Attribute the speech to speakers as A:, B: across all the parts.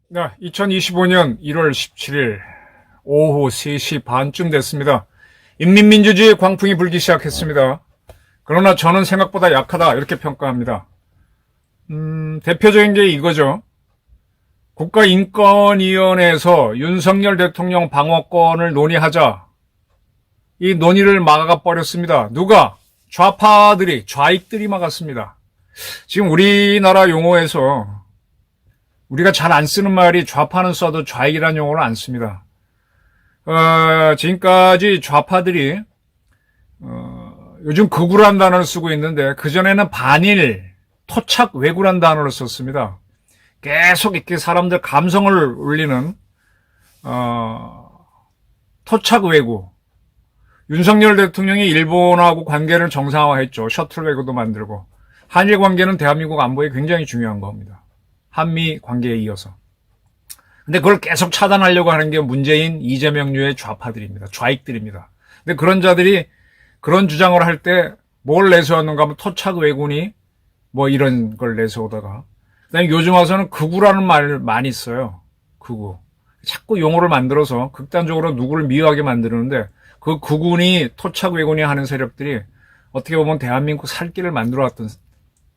A: 네, 2025년 1월 17일 오후 3시 반쯤 됐습니다. 인민민주주의 광풍이 불기 시작했습니다. 그러나 저는 생각보다 약하다 이렇게 평가합니다. 대표적인 게 이거죠. 국가인권위원회에서 윤석열 대통령 방어권을 논의하자 이 논의를 막아버렸습니다. 누가? 좌파들이, 좌익들이 막았습니다. 지금 우리나라 용어에서 우리가 잘 안 쓰는 말이 좌파는 써도 좌익이라는 용어를 안 씁니다. 지금까지 좌파들이 요즘 극우란 단어를 쓰고 있는데 그전에는 반일, 토착, 왜구란 단어를 썼습니다. 계속 이렇게 사람들 감성을 울리는 토착 왜구. 윤석열 대통령이 일본하고 관계를 정상화했죠. 셔틀 외교도 만들고. 한일 관계는 대한민국 안보에 굉장히 중요한 겁니다. 한미 관계에 이어서. 근데 그걸 계속 차단하려고 하는 게 문재인, 이재명류의 좌파들입니다. 좌익들입니다. 근데 그런 자들이 그런 주장을 할 때 뭘 내세웠는가 하면 토착 왜군이 뭐 이런 걸 내세우다가 그다음에 요즘 와서는 극우라는 말을 많이 써요. 극우. 자꾸 용어를 만들어서 극단적으로 누구를 미워하게 만드는데 그 극우니 토착 왜군이 하는 세력들이 어떻게 보면 대한민국 살 길을 만들어왔던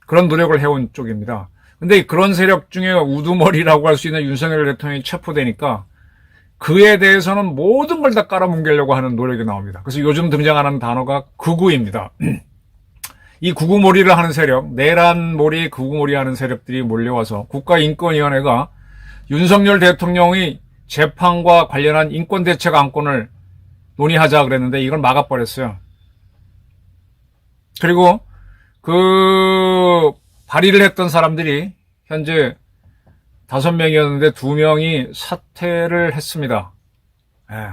A: 그런 노력을 해온 쪽입니다. 근데 그런 세력 중에 우두머리라고 할 수 있는 윤석열 대통령이 체포되니까 그에 대해서는 모든 걸 다 깔아뭉개려고 하는 노력이 나옵니다. 그래서 요즘 등장하는 단어가 극우입니다. 이 극우몰이를 하는 세력, 내란몰이 극우몰이 하는 세력들이 몰려와서 국가인권위원회가 윤석열 대통령의 재판과 관련한 인권대책 안건을 논의하자 그랬는데 이걸 막아버렸어요. 그리고 그 발의를 했던 사람들이 현재 5명이었는데 2명이 사퇴를 했습니다. 예.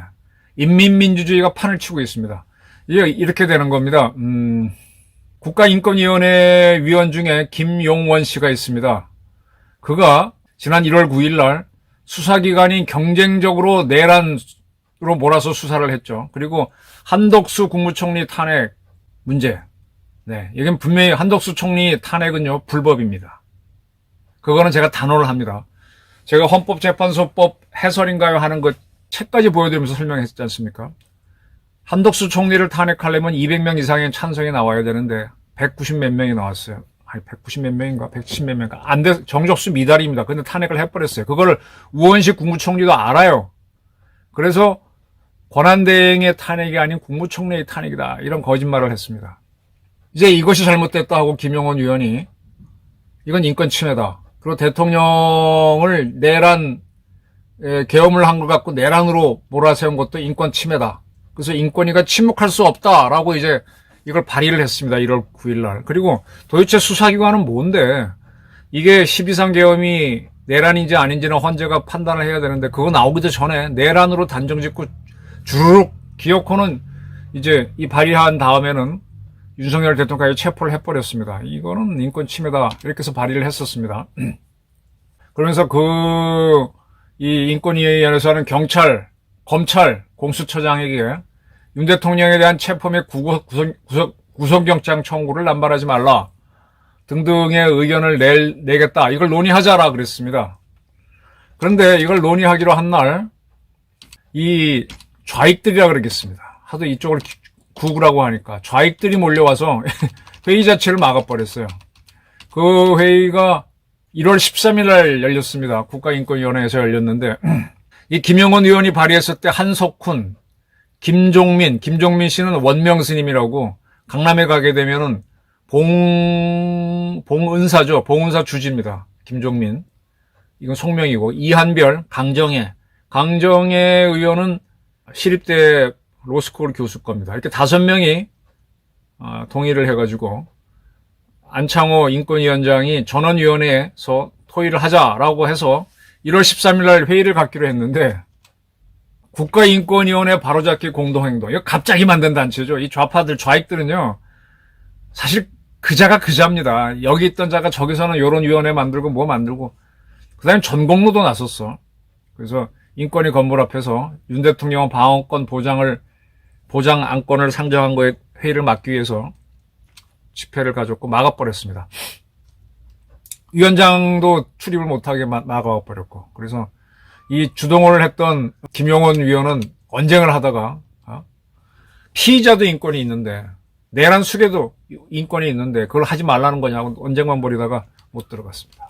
A: 인민민주주의가 판을 치고 있습니다. 이게 이렇게 되는 겁니다. 국가인권위원회 위원 중에 김용원 씨가 있습니다. 그가 지난 1월 9일 날 수사기관이 경쟁적으로 내란으로 몰아서 수사를 했죠. 그리고 한덕수 국무총리 탄핵 문제. 네, 여긴 분명히 한덕수 총리 탄핵은요, 불법입니다. 그거는 제가 단호를 합니다. 제가 헌법재판소법 해설인가요 하는 것 책까지 보여드리면서 설명했지 않습니까? 한덕수 총리를 탄핵하려면 200명 이상의 찬성이 나와야 되는데 190 몇 명이 나왔어요. 아니 190 몇 명인가 170 몇 명인가 안 돼, 정적수 미달입니다. 근데 탄핵을 해버렸어요. 그거를 우원식 국무총리도 알아요. 그래서 권한대행의 탄핵이 아닌 국무총리의 탄핵이다 이런 거짓말을 했습니다. 이제 이것이 잘못됐다 하고 김용원 의원이 이건 인권 침해다. 그리고 대통령을 계엄을 한 것 같고 내란으로 몰아세운 것도 인권 침해다. 그래서 인권위가 침묵할 수 없다라고 이제 이걸 발의를 했습니다. 1월 9일 날. 그리고 도대체 수사기관은 뭔데? 이게 12.3 계엄이 내란인지 아닌지는 헌재가 판단을 해야 되는데 그거 나오기도 전에 내란으로 단정 짓고 주르륵 기어코는 이제 이 발의한 다음에는 윤석열 대통령까지 체포를 해버렸습니다. 이거는 인권 침해다. 이렇게 해서 발의를 했었습니다. 그러면서 이 인권위원회에서는 경찰, 검찰, 공수처장에게 윤 대통령에 대한 체포 및 구속영장 청구를 남발하지 말라 등등의 의견을 내겠다. 이걸 논의하자라 그랬습니다. 그런데 이걸 논의하기로 한 날 이 좌익들이라 그러겠습니다. 하도 이쪽을 구구라고 하니까 좌익들이 몰려와서 회의 자체를 막아버렸어요. 그 회의가 1월 13일 날 열렸습니다. 국가인권위원회에서 열렸는데 이 김용원 의원이 발의했을 때 한석훈, 김종민 씨는 원명스님이라고 강남에 가게 되면은 봉은사죠. 봉은사 주지입니다. 김종민. 이건 속명이고 이한별, 강정혜 의원은 시립대 로스쿨 교수 겁니다. 이렇게 5명이 동의를 해가지고 안창호 인권위원장이 전원위원회에서 토의를 하자라고 해서 1월 13일 날 회의를 갖기로 했는데 국가인권위원회 바로잡기 공동행동. 이거 갑자기 만든 단체죠. 이 좌파들, 좌익들은요. 사실 그자가 그자입니다. 여기 있던 자가 저기서는 요런 위원회 만들고 뭐 만들고. 그 다음에 전공로도 나섰어. 그래서 인권위 건물 앞에서 윤 대통령 방어권 보장 안건을 상정한 거에 회의를 막기 위해서 집회를 가졌고 막아버렸습니다. 위원장도 출입을 못하게 막아버렸고, 그래서 이 주동을 했던 김용원 위원은 언쟁을 하다가 피의자도 인권이 있는데 내란 수괴도 인권이 있는데 그걸 하지 말라는 거냐고 언쟁만 벌이다가 못 들어갔습니다.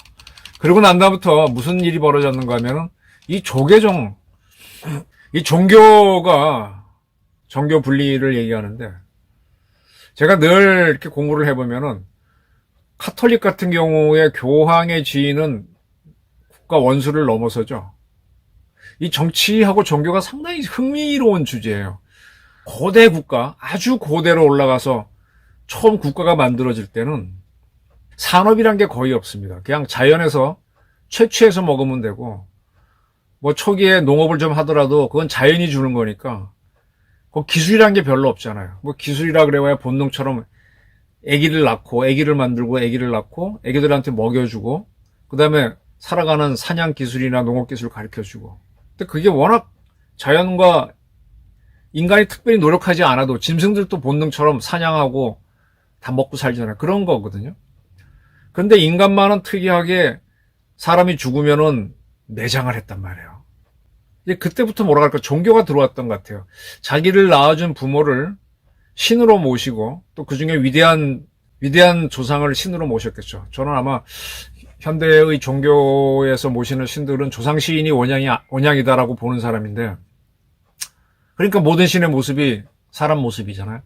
A: 그리고 난 다음부터 무슨 일이 벌어졌는가 하면은 이 조계종, 이 종교가 종교 분리를 얘기하는데 제가 늘 이렇게 공부를 해보면은 카톨릭 같은 경우에 교황의 지위는 국가 원수를 넘어서죠. 이 정치하고 종교가 상당히 흥미로운 주제예요. 고대 국가, 아주 고대로 올라가서 처음 국가가 만들어질 때는 산업이란 게 거의 없습니다. 그냥 자연에서 채취해서 먹으면 되고, 뭐 초기에 농업을 좀 하더라도 그건 자연이 주는 거니까, 그 기술이란 게 별로 없잖아요. 뭐 기술이라 그래야 본능처럼 아기를 낳고, 아기를 만들고, 아기를 낳고, 아기들한테 먹여주고, 그 다음에 살아가는 사냥 기술이나 농업 기술 가르쳐주고. 근데 그게 워낙 자연과 인간이 특별히 노력하지 않아도 짐승들도 본능처럼 사냥하고 다 먹고 살잖아요. 그런 거거든요. 근데 인간만은 특이하게 사람이 죽으면은 매장을 했단 말이에요. 이제 그때부터 뭐라 할까, 종교가 들어왔던 것 같아요. 자기를 낳아준 부모를 신으로 모시고 또 그 중에 위대한 조상을 신으로 모셨겠죠. 저는 아마 현대의 종교에서 모시는 신들은 조상 시인이 원양이다라고 보는 사람인데, 그러니까 모든 신의 모습이 사람 모습이잖아요.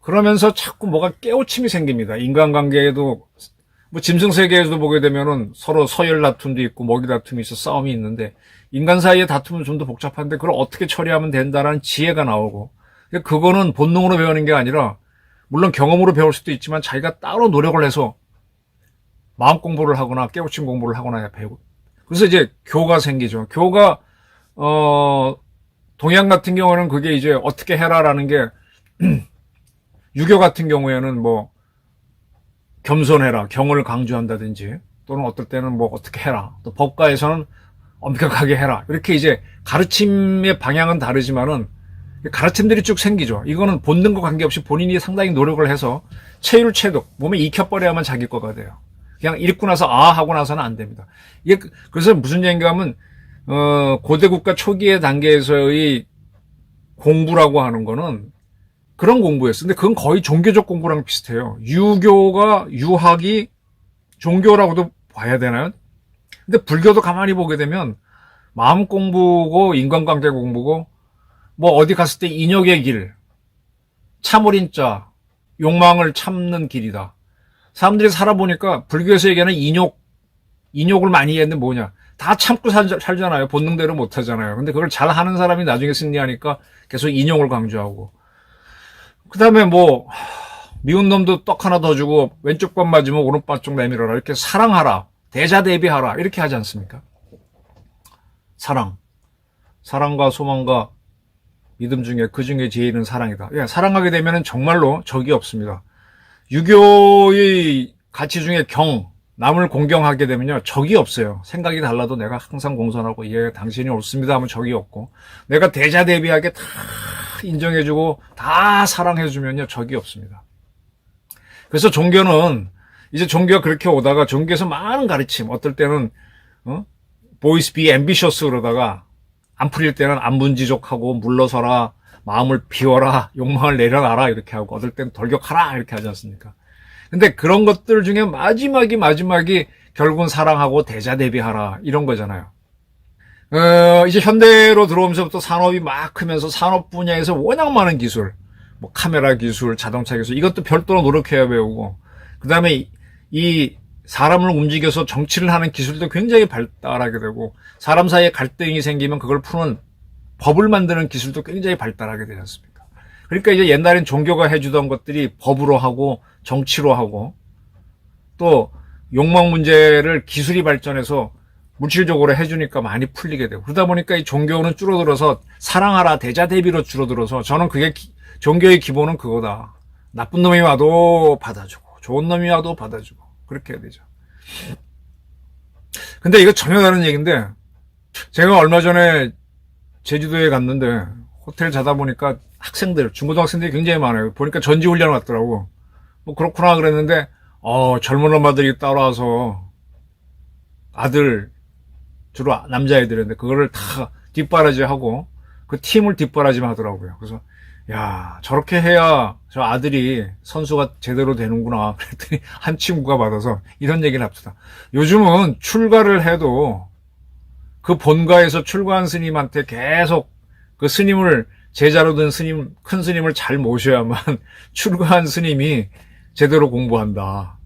A: 그러면서 자꾸 뭐가 깨우침이 생깁니다. 인간관계에도, 뭐 짐승 세계에도 보게 되면은 서로 서열 다툼도 있고 먹이 다툼이 있어 싸움이 있는데, 인간 사이의 다툼은 좀 더 복잡한데 그걸 어떻게 처리하면 된다라는 지혜가 나오고, 그거는 본능으로 배우는 게 아니라 물론 경험으로 배울 수도 있지만 자기가 따로 노력을 해서 마음 공부를 하거나 깨우침 공부를 하거나 배우고. 그래서 이제 교가 생기죠. 교가 동양 같은 경우는 그게 이제 어떻게 해라라는 게 유교 같은 경우에는 뭐 겸손해라, 경을 강조한다든지, 또는 어떨 때는 뭐 어떻게 해라, 또 법가에서는 엄격하게 해라, 이렇게 이제 가르침의 방향은 다르지만은 가르침들이 쭉 생기죠. 이거는 본능과 관계없이 본인이 상당히 노력을 해서 체율체독, 몸에 익혀버려야만 자기 거가 돼요. 그냥 읽고 나서 아 하고 나서는 안 됩니다. 이게 그래서 무슨 얘기인가 하면 고대 국가 초기의 단계에서의 공부라고 하는 거는 그런 공부였어요. 근데 그건 거의 종교적 공부랑 비슷해요. 유학이 종교라고도 봐야 되나요? 근데 불교도 가만히 보게 되면 마음 공부고 인간관계 공부고, 뭐 어디 갔을 때 인욕의 길, 참을인자, 욕망을 참는 길이다. 사람들이 살아보니까 불교에서 얘기하는 인욕을 많이 했는데 뭐냐, 다 참고 살잖아요. 본능대로 못 하잖아요. 근데 그걸 잘 하는 사람이 나중에 승리하니까 계속 인욕을 강조하고, 그 다음에 뭐 미운 놈도 떡 하나 더 주고 왼쪽 밥 맞으면 오른쪽 쪽 내밀어라, 이렇게 사랑하라, 대자대비하라, 이렇게 하지 않습니까? 사랑과 소망과 믿음 중에 그 중에 제일은 사랑이다. 예, 사랑하게 되면 정말로 적이 없습니다. 유교의 가치 중에 남을 공경하게 되면요, 적이 없어요. 생각이 달라도 내가 항상 공손하고, 예, 당신이 옳습니다 하면 적이 없고, 내가 대자대비하게 다 인정해주고 다 사랑해주면요, 적이 없습니다. 그래서 종교는 이제 종교가 그렇게 오다가 종교에서 많은 가르침, 어떨 때는 boys be ambitious 그러다가 안 풀릴 때는 안분지족하고 물러서라, 마음을 비워라, 욕망을 내려놔라 이렇게 하고, 어떨 때는 돌격하라 이렇게 하지 않습니까? 근데 그런 것들 중에 마지막이 결국은 사랑하고 대자대비하라 이런 거잖아요. 이제 현대로 들어오면서부터 산업이 막 크면서 산업 분야에서 워낙 많은 기술, 뭐 카메라 기술, 자동차 기술, 이것도 별도로 노력해야 배우고, 그 다음에 이 사람을 움직여서 정치를 하는 기술도 굉장히 발달하게 되고, 사람 사이에 갈등이 생기면 그걸 푸는 법을 만드는 기술도 굉장히 발달하게 되지 않습니까? 그러니까 이제 옛날엔 종교가 해주던 것들이 법으로 하고 정치로 하고, 또 욕망 문제를 기술이 발전해서 물질적으로 해주니까 많이 풀리게 되고, 그러다 보니까 이 종교는 줄어들어서 사랑하라, 대자대비로 줄어들어서, 저는 그게 종교의 기본은 그거다. 나쁜 놈이 와도 받아주고 좋은 놈이 와도 받아주고, 그렇게 해야 되죠. 근데 이거 전혀 다른 얘기인데, 제가 얼마 전에 제주도에 갔는데 호텔 자다 보니까 학생들, 중고등학생들이 굉장히 많아요. 보니까 전지훈련 왔더라고. 뭐 그렇구나 그랬는데 젊은 엄마들이 따라와서 아들, 주로 남자애들인데 그거를 다 뒷바라지하고 그 팀을 뒷바라지 하더라고요. 그래서 야, 저렇게 해야 저 아들이 선수가 제대로 되는구나. 그랬더니 한 친구가 받아서 이런 얘기를 합시다. 요즘은 출가를 해도 그 본가에서 출가한 스님한테 계속 그 스님을 제자로 든 스님, 큰 스님을 잘 모셔야만 출가한 스님이 제대로 공부한다.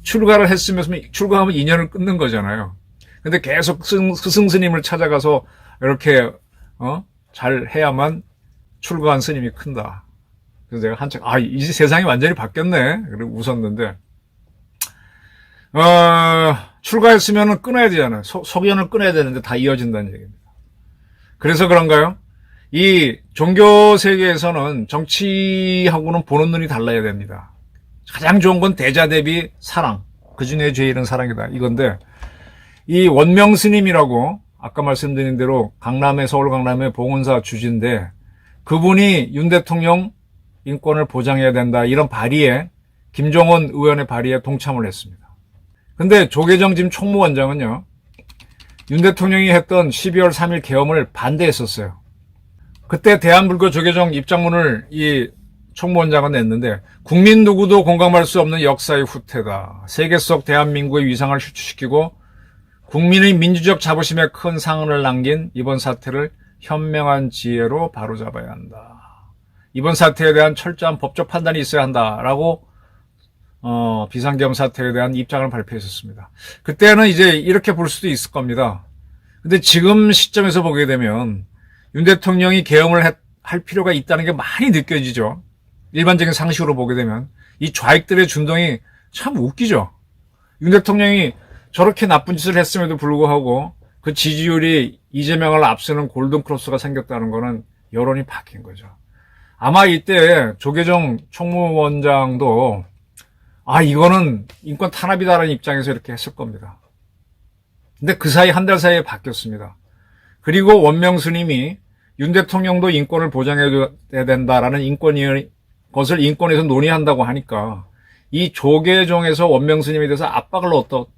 A: 출가를 했으면 출가하면 인연을 끊는 거잖아요. 근데 계속 스승 스님을 찾아가서 이렇게 잘 해야만 출가한 스님이 큰다. 그래서 내가 한참 이제 세상이 완전히 바뀌었네. 그리고 웃었는데 출가했으면 끊어야 되잖아요. 소견을 끊어야 되는데 다 이어진다는 얘기입니다. 그래서 그런가요? 이 종교 세계에서는 정치하고는 보는 눈이 달라야 됩니다. 가장 좋은 건 대자 대비 사랑. 그 중에 제일은 사랑이다. 이건데 이 원명 스님이라고 아까 말씀드린 대로 서울 강남의 봉은사 주지인데 그분이 윤 대통령 인권을 보장해야 된다. 이런 발의에 김종원 의원의 발의에 동참을 했습니다. 근데 조계정 지금 총무원장은요. 윤 대통령이 했던 12월 3일 계엄을 반대했었어요. 그때 대한불교 조계정 입장문을 이 총무원장은 냈는데 국민 누구도 공감할 수 없는 역사의 후퇴다. 세계 속 대한민국의 위상을 휴추시키고 국민의 민주적 자부심에 큰 상흔을 남긴 이번 사태를 현명한 지혜로 바로잡아야 한다. 이번 사태에 대한 철저한 법적 판단이 있어야 한다라고 비상계엄 사태에 대한 입장을 발표했었습니다. 그때는 이제 이렇게 볼 수도 있을 겁니다. 근데 지금 시점에서 보게 되면 윤 대통령이 계엄을 할 필요가 있다는 게 많이 느껴지죠. 일반적인 상식으로 보게 되면 이 좌익들의 준동이 참 웃기죠. 윤 대통령이 저렇게 나쁜 짓을 했음에도 불구하고 그 지지율이 이재명을 앞서는 골든크로스가 생겼다는 거는 여론이 바뀐 거죠. 아마 이때 조계정 총무원장도 이거는 인권 탄압이다라는 입장에서 이렇게 했을 겁니다. 근데 그 사이 한 달 사이에 바뀌었습니다. 그리고 원명 스님이 윤 대통령도 인권을 보장해야 된다라는 것을 인권에서 논의한다고 하니까 이 조계종에서 원명 스님에 대해서 압박을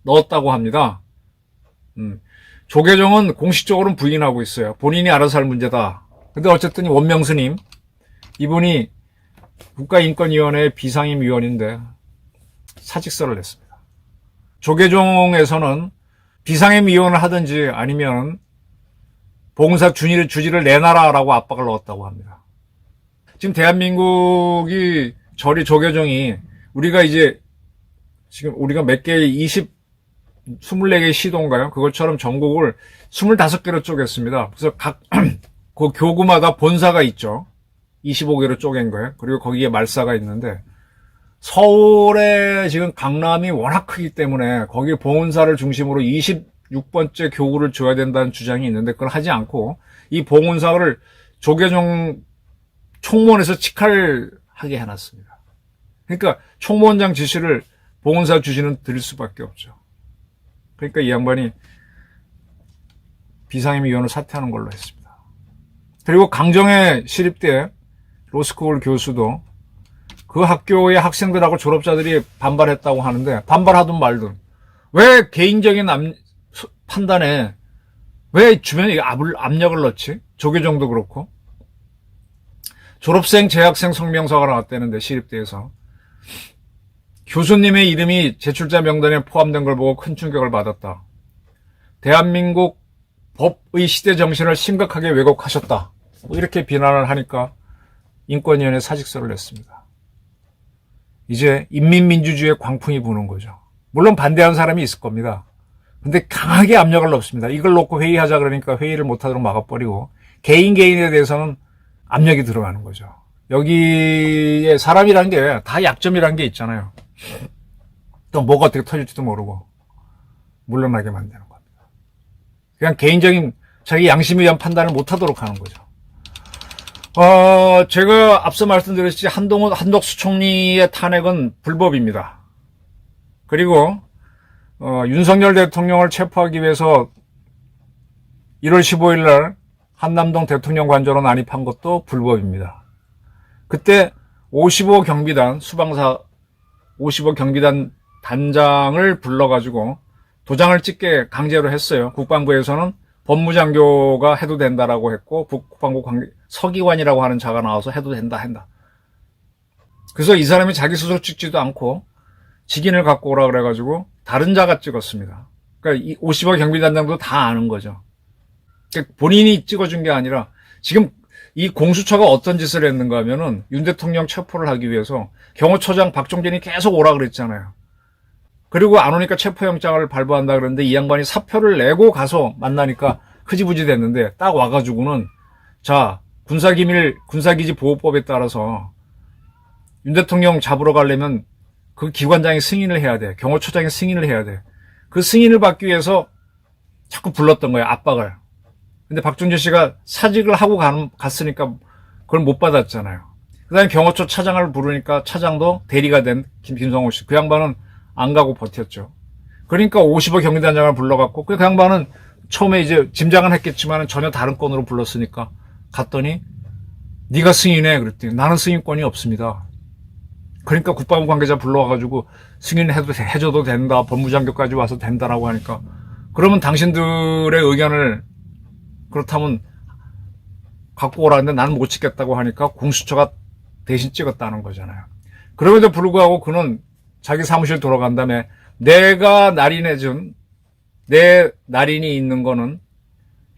A: 넣었다고 합니다. 조계종은 공식적으로는 부인하고 있어요. 본인이 알아서 할 문제다. 근데 어쨌든 원명 스님 이분이 국가인권위원회 비상임위원인데 사직서를 냈습니다. 조계종에서는 비상임위원을 하든지 아니면 봉사 주지를 내놔라라고 압박을 넣었다고 합니다. 지금 대한민국이 조계종이 우리가 몇 개의 24개의 시도인가요? 그것처럼 전국을 25개로 쪼갰습니다. 그래서 그 교구마다 본사가 있죠. 25개로 쪼갠 거예요. 그리고 거기에 말사가 있는데 서울에 지금 강남이 워낙 크기 때문에 거기 봉은사를 중심으로 26번째 교구를 줘야 된다는 주장이 있는데 그걸 하지 않고 이 봉은사를 조계종 총무원에서 직할하게 해놨습니다. 그러니까 총무원장 지시를 봉은사 주시는 드릴 수밖에 없죠. 그러니까 이 양반이 비상임위원을 사퇴하는 걸로 했습니다. 그리고 강정의 시립대 로스쿨 교수도 그 학교의 학생들하고 졸업자들이 반발했다고 하는데 반발하든 말든 왜 개인적인 판단에 왜 주변에 압력을 넣지? 조계종도 그렇고 졸업생, 재학생 성명서가 나왔다는데 시립대에서 교수님의 이름이 제출자 명단에 포함된 걸 보고 큰 충격을 받았다. 대한민국 법의 시대 정신을 심각하게 왜곡하셨다. 이렇게 비난을 하니까 인권위원회 사직서를 냈습니다. 이제 인민민주주의의 광풍이 부는 거죠. 물론 반대하는 사람이 있을 겁니다. 근데 강하게 압력을 넣습니다. 이걸 놓고 회의하자 그러니까 회의를 못하도록 막아버리고 개인에 대해서는 압력이 들어가는 거죠. 여기에 사람이란 게 다 약점이란 게 있잖아요. 또 뭐가 어떻게 터질지도 모르고 물러나게 만드는 겁니다. 그냥 개인적인 자기 양심에 의한 판단을 못하도록 하는 거죠. 제가 앞서 말씀드렸듯이 한덕수 총리의 탄핵은 불법입니다. 그리고 윤석열 대통령을 체포하기 위해서 1월 15일 날 한남동 대통령 관저로 난입한 것도 불법입니다. 그때 55 경비단 수방사 55 경비단 단장을 불러가지고 도장을 찍게 강제로 했어요. 국방부에서는 법무장교가 해도 된다라고 했고 국방부 서기관이라고 하는 자가 나와서 해도 된다. 그래서 이 사람이 자기 스스로 찍지도 않고 직인을 갖고 오라 그래가지고 다른 자가 찍었습니다. 그러니까 이 55 경비단장도 다 아는 거죠. 그러니까 본인이 찍어준 게 아니라 지금 이 공수처가 어떤 짓을 했는가 하면은 윤 대통령 체포를 하기 위해서 경호처장 박종진이 계속 오라 그랬잖아요. 그리고 안 오니까 체포영장을 발부한다 그랬는데 이 양반이 사표를 내고 가서 만나니까 흐지부지 됐는데 딱 와가지고는 자 군사기지 보호법에 따라서 윤 대통령 잡으러 가려면 그 기관장이 승인을 해야 돼. 경호처장이 승인을 해야 돼. 그 승인을 받기 위해서 자꾸 불렀던 거예요. 압박을. 근데 박종진 씨가 사직을 하고 갔으니까 그걸 못 받았잖아요. 그 다음에 경호처 차장을 부르니까 차장도 대리가 된 김성호 씨. 그 양반은 안 가고 버텼죠. 그러니까 55 경비단장을 불러갖고 그 양반은 처음에 이제 짐작은 했겠지만 전혀 다른 건으로 불렀으니까 갔더니 네가 승인해 그랬더니 나는 승인권이 없습니다. 그러니까 국방부 관계자 불러와가지고 승인해줘도 된다. 법무장교까지 와서 된다라고 하니까 그러면 당신들의 의견을 그렇다면 갖고 오라는데 나는 못 찍겠다고 하니까 공수처가 대신 찍었다는 거잖아요. 그럼에도 불구하고 그는 자기 사무실 돌아간 다음에 내가 날인해준 내 날인이 있는 거는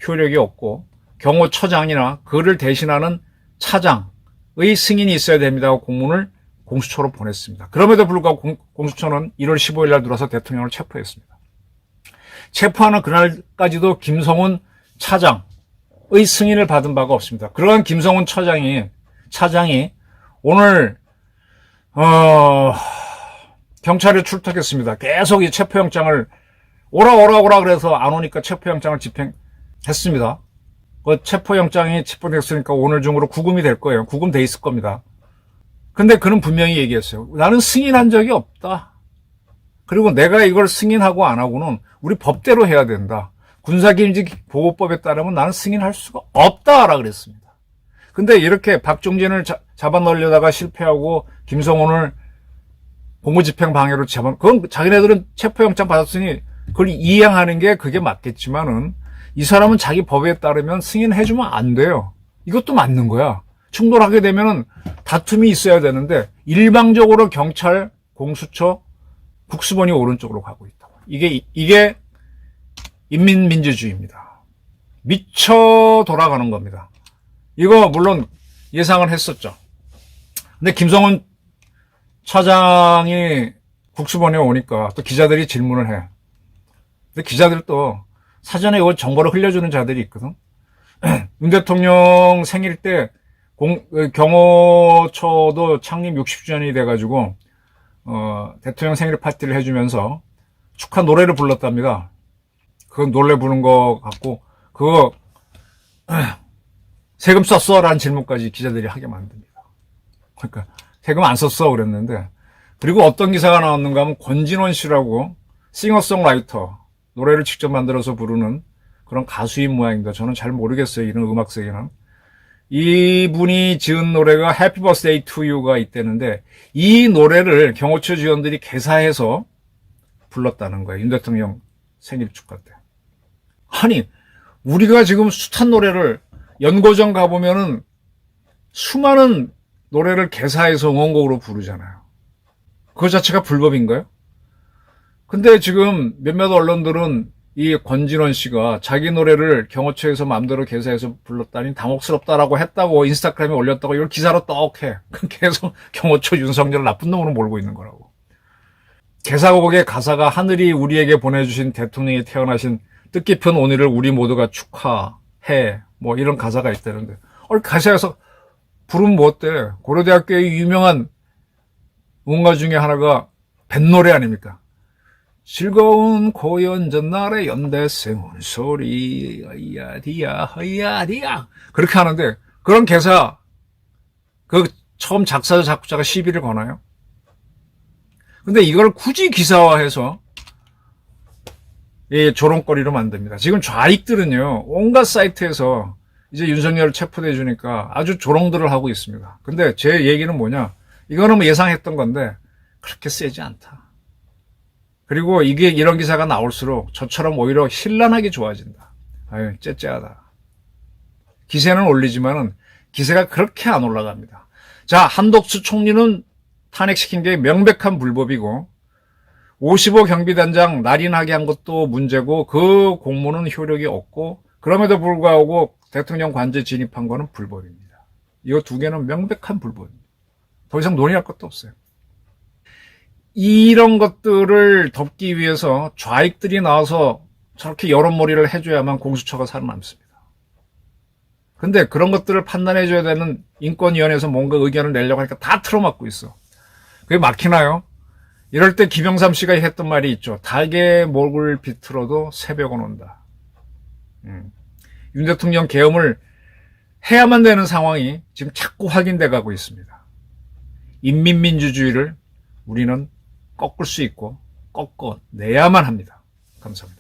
A: 효력이 없고 경호처장이나 그를 대신하는 차장의 승인이 있어야 됩니다 하고 공문을 공수처로 보냈습니다. 그럼에도 불구하고 공수처는 1월 15일 날 들어서 대통령을 체포했습니다. 체포하는 그날까지도 김성훈 차장의 승인을 받은 바가 없습니다. 그러한 김성훈 차장이 오늘 경찰에 출석했습니다. 계속 이 체포영장을 오라 그래서 안 오니까 체포영장을 집행했습니다. 그 체포영장이 집행됐으니까 오늘 중으로 구금이 될 거예요. 구금돼 있을 겁니다. 근데 그는 분명히 얘기했어요. 나는 승인한 적이 없다. 그리고 내가 이걸 승인하고 안 하고는 우리 법대로 해야 된다. 군사기밀 보호법에 따르면 나는 승인할 수가 없다라 그랬습니다. 근데 이렇게 박종진을 잡아 넣으려다가 실패하고 김성훈을 공무집행 방해로 그건 자기네들은 체포영장 받았으니 그걸 이행하는 게 그게 맞겠지만은 이 사람은 자기 법에 따르면 승인해주면 안 돼요. 이것도 맞는 거야. 충돌하게 되면은 다툼이 있어야 되는데 일방적으로 경찰, 공수처, 국수본이 오른쪽으로 가고 있다. 이게 인민민주주의입니다. 미쳐 돌아가는 겁니다. 이거 물론 예상을 했었죠. 근데 김성훈 차장이 국수본에 오니까 또 기자들이 질문을 해. 근데 기자들도 사전에 이거 정보를 흘려주는 자들이 있거든. 윤 대통령 생일 때 경호처도 창립 60주년이 돼가지고 대통령 생일 파티를 해주면서 축하 노래를 불렀답니다. 그 노래 부른 거 갖고 그거 세금 썼어? 라는 질문까지 기자들이 하게 만듭니다. 그러니까 세금 안 썼어 그랬는데 그리고 어떤 기사가 나왔는가 하면 권진원 씨라고 싱어송라이터 노래를 직접 만들어서 부르는 그런 가수인 모양입니다. 저는 잘 모르겠어요. 이런 음악 세계는. 이분이 지은 노래가 Happy Birthday to You가 있다는데 이 노래를 경호처 직원들이 개사해서 불렀다는 거예요. 윤 대통령 생일 축하 때. 아니 우리가 지금 숱한 노래를 연고전 가보면은 수많은 노래를 개사해서 응원곡으로 부르잖아요. 그거 자체가 불법인가요? 근데 지금 몇몇 언론들은 이 권진원 씨가 자기 노래를 경호처에서 마음대로 개사해서 불렀다니 당혹스럽다라고 했다고 인스타그램에 올렸다고 이걸 기사로 떡해. 계속 경호처 윤석열을 나쁜 놈으로 몰고 있는 거라고. 개사곡의 가사가 하늘이 우리에게 보내주신 대통령이 태어나신 뜻깊은 오늘을 우리 모두가 축하해. 뭐 이런 가사가 있다는데. 가사에서 부르면 뭐 어때? 고려대학교의 유명한 응원가 중에 하나가 뱃노래 아닙니까? 즐거운 고연전 날의 연대생 소리 야디야 그렇게 하는데 그런 개사 그 처음 작사자 작곡자가 시비를 거나요? 근데 이걸 굳이 기사화해서 이 조롱거리로 만듭니다. 지금 좌익들은요, 온갖 사이트에서 이제 윤석열을 체포해 주니까 아주 조롱들을 하고 있습니다. 근데 제 얘기는 뭐냐? 이거는 뭐 예상했던 건데 그렇게 세지 않다. 그리고 이게 이런 기사가 나올수록 저처럼 오히려 현란하게 좋아진다. 아유, 째째하다. 기세는 올리지만은 기세가 그렇게 안 올라갑니다. 자, 한독수 총리는 탄핵시킨 게 명백한 불법이고 55 경비단장 날인하게 한 것도 문제고 그 공무는 효력이 없고 그럼에도 불구하고 대통령 관저에 진입한 거는 불법입니다. 이거 두 개는 명백한 불법입니다. 더 이상 논의할 것도 없어요. 이런 것들을 덮기 위해서 좌익들이 나와서 저렇게 여론몰이를 해줘야만 공수처가 살아남습니다. 근데 그런 것들을 판단해줘야 되는 인권위원회에서 뭔가 의견을 내려고 하니까 다 틀어막고 있어. 그게 막히나요? 이럴 때 김영삼 씨가 했던 말이 있죠. 닭의 목을 비틀어도 새벽은 온다. 윤 대통령 계엄을 해야만 되는 상황이 지금 자꾸 확인돼 가고 있습니다. 인민민주주의를 우리는 꺾을 수 있고 꺾어내야만 합니다. 감사합니다.